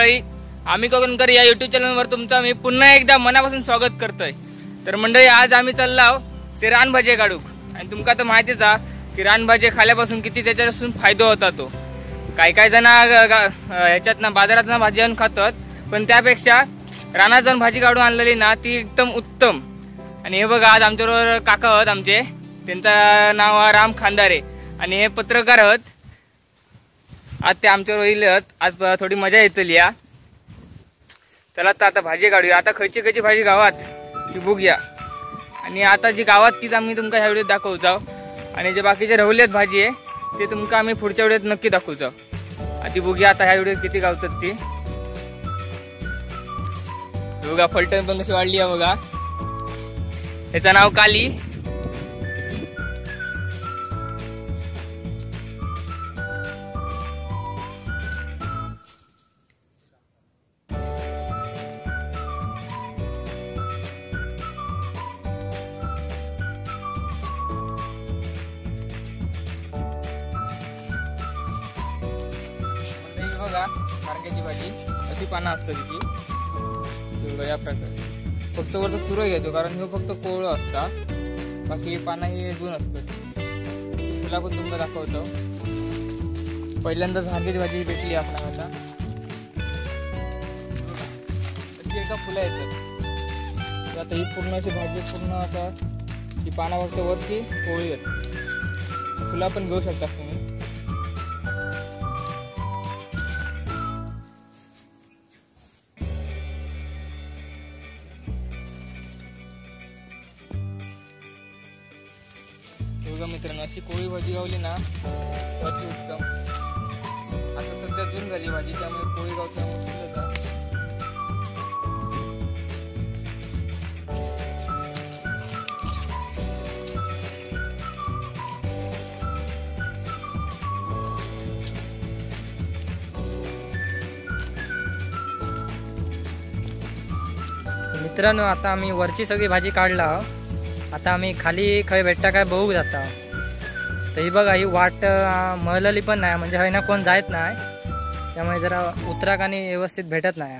मंडळी, आम्ही कोकणकर या यूट्यूब चॅनलवर तुमचं मी पुन्हा एकदा मनापासून स्वागत करतोय। तर मंडळी, आज आम्ही चाललो ते रानभाजी काढूक। आणि तुमका तर माहितीच आहे की रानभाजी खाल्यापासून किती त्याच्यापासून फायदा होता तो। काय जण ह्याच्यात ना बाजारात ना भाजी आणून खातात, पण त्यापेक्षा रानात जाऊन भाजी काढून आणलेली ना ती एकदम उत्तम। आणि हे बघा, आज आमच्याबरोबर काका आहेत आमचे, त्यांचं नाव राम खांदारे आणि हे पत्रकार आहेत। आज ते आमच्यावर येतात, आज थोडी मजा येतली या। चला तर आता भाजी काढूया। आता खयची भाजी गावात ती बघूया। आणि आता जी गावात तीच आम्ही तुमका ह्या व्हिडिओत दाखवतो, आणि जे बाकीचे रवलेत भाजी आहे ते तुमका आम्ही पुढच्या व्हिडिओत नक्की दाखवतो। आधी बघूया आता ह्या व्हिडिओत किती गावतात ती। बघा फलटण पण कशी वाढली आहे बघा। ह्याचं नाव काली। बघा कारक्याची भाजी अशी पानं असतात तिची। बघा या प्रकारे फक्त वरचा तुरा घ्यायचो, कारण हे फक्त कोवळं असता, बाकी पानं ही जुन असतात। तुला पण तुमका दाखवतो। पहिल्यांदा कारक्याची भाजी भेटली आपल्याला। आता एका फुला येतात। आता ही पूर्ण अशी भाजी पूर्ण आता ती पानं फक्त वरची कोवळी आहेत। फुला पण घेऊ शकता तुम्ही। बघा मित्रांनो, अशी कोळी भाजी गावली ना अति उत्तम। आता सध्या जून झाली भाजी, त्यामुळे कोळी गावल्यामुळे मित्रांनो, आता आम्ही वरची सगळी भाजी काढला। आता आम्ही खाली खय भेटता काय बघू जाता। तर ही बघा, ही वाट मळलेली पण नाही, म्हणजे हय ना कोण जायत नाही, त्यामुळे जरा उतराक आणि व्यवस्थित भेटत नाही।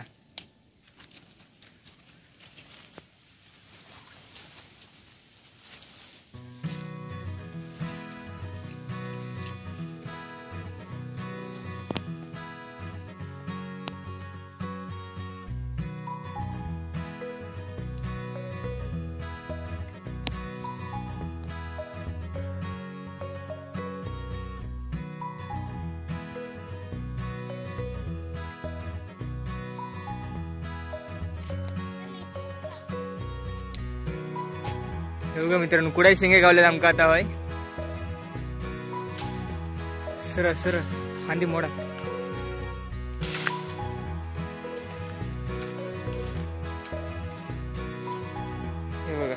बघा मित्रांनो, कुडाई शेंगे गावले आमका आता होय। सर फांदी मोडा। हे बघा,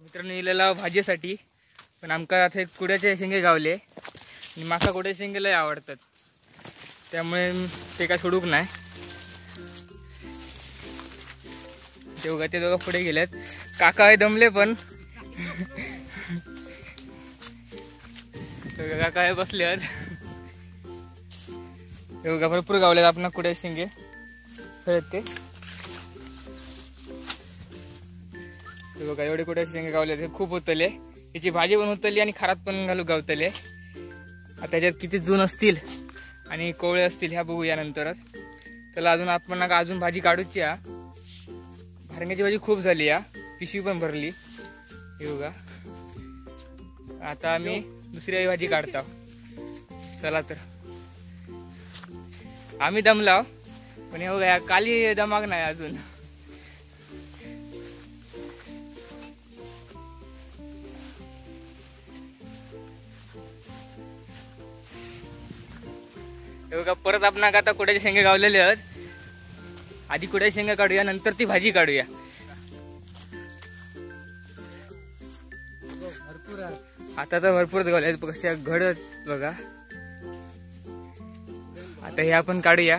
मित्रांनो इलेला भाजीसाठी, पण आमका आता कुड्याचे शेंगे गावले आणि माका कुठे शेंगे लय आवडतात, त्यामुळे ते काय सोडूक नाही. ते दोघं पुढे गेलेत. काका हे दमले पण काका हे बसले आहेत. भरपूर गावलेत आपण कुठे शेंगे खेळत ते बघा. एवढे कुठे शेंगे गावले ते खूप होतले. याची भाजी पण होतली आणि खारात पण घालू गावतले. आता त्याच्यात किती जून असतील आणि कोवळे असतील ह्या बघू यानंतरच. चला अजून आपण अजून भाजी काढूची. भारंग्याची भाजी खूप झाली. पिशवी पण भरली. हे बघा. आता आम्ही दुसरी भाजी काढतो. चला तर आम्ही दमलाव पण हे बघा काली दमाग नाही अजून. हे बघा परत आपण आता कुड्याचे शेंगे गावलेले आहेत. आधी कुड्याचे शेंगे काढूया, नंतर ती भाजी काढूया. भरपूर आता तर भरपूर गावले कशा घड बघा. आता हे आपण काढूया.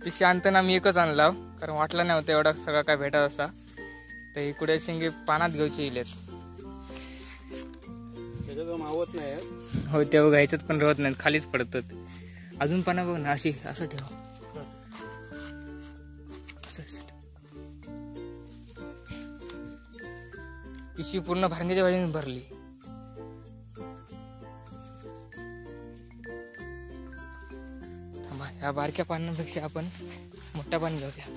पिशवी आणताना मी एकच आणला, कारण वाटलं नाही होतं एवढा सगळा काय भेटत असा. तर ही कुड्या शेंगे पानात घेऊचे इलेत. मावत नाही. हो ते बघा ह्याच्यात पण राहत नाहीत, खालीच पडतात. अजून पाना बघ ना अशी असं ठेव. पिशवी पूर्ण भारंग्याच्या भाजीने भरली. थांबा, ह्या बारक्या पानांपेक्षा आपण मोठ्या पान घेऊया.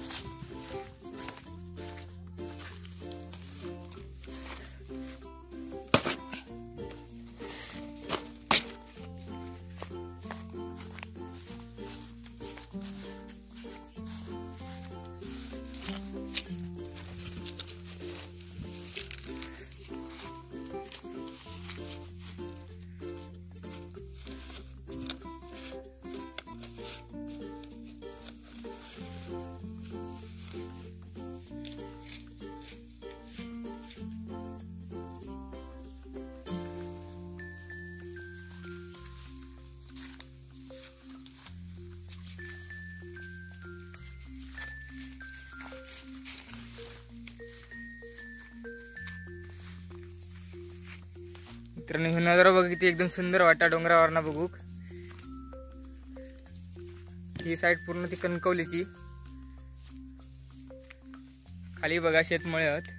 मित्रांनो ही नजारा बघ किती एकदम सुंदर वाटा डोंगरावरना बघू. ही साईड पूर्ण ती कणकवलीची. खाली बघा शेतमळे आहेत.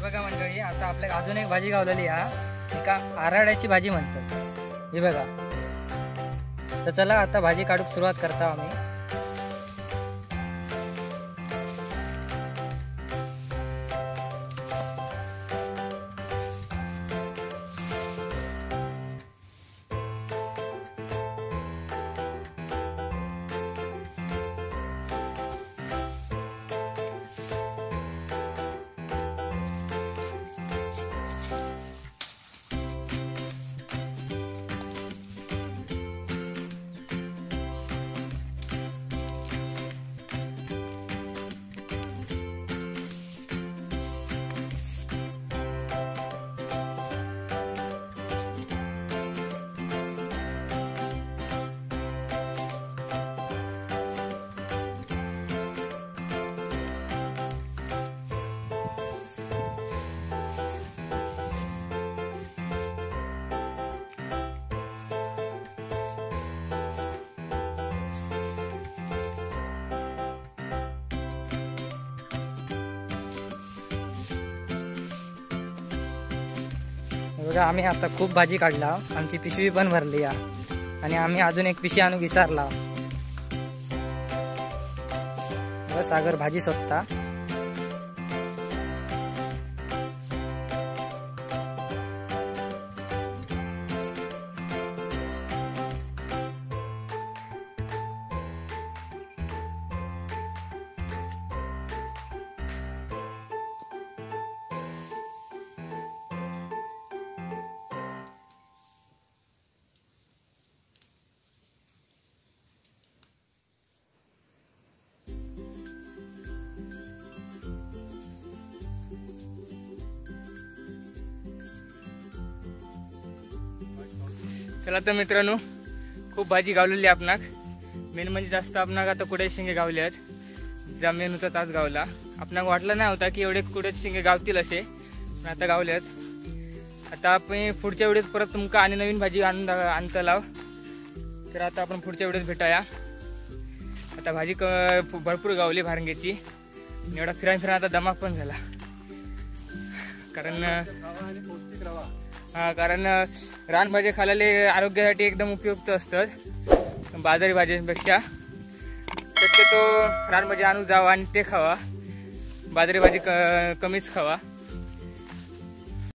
बघा मंडळी, आता आपल्याला अजून एक भाजी गावलेली एका आराड्याची भाजी म्हणतात. ही बघा. तर चला आता भाजी काढूक सुरुवात करता आम्ही. बघा आम्ही आता खूप भाजी काढला, आमची पिशवी पण भरली आणि आम्ही अजून एक पिशवी आणू विसरला. सागर भाजी शोधता. चला तर मित्रांनो, खूप भाजी गावलेली आपणाक. मेन म्हणजे जास्त आपणाक आता कुड्याचे शेंगे गावले आहेत. ज्या मेन होता ताच गावला. आपणाक वाटलं नाही होता की एवढे कुड्याचे शेंगे गावतील असे, पण आता गावले आहेत. आता आपण पुढच्या वेळेस परत तुमका आणि नवीन भाजी आणता लाव. तर आता आपण पुढच्या वेळेस भेटाया. आता भाजी भरपूर गावली भारंगेची. एवढा फिरा आता दमाक पण झाला. कारण रानभाज्या खाल्लेले आरोग्यासाठी एकदम उपयुक्त असतात बाजारी भाज्यांपेक्षा. शक्यतो रानभाजी आणू जावा आणि ते खावा. बाजारी भाजी कमीच खावा.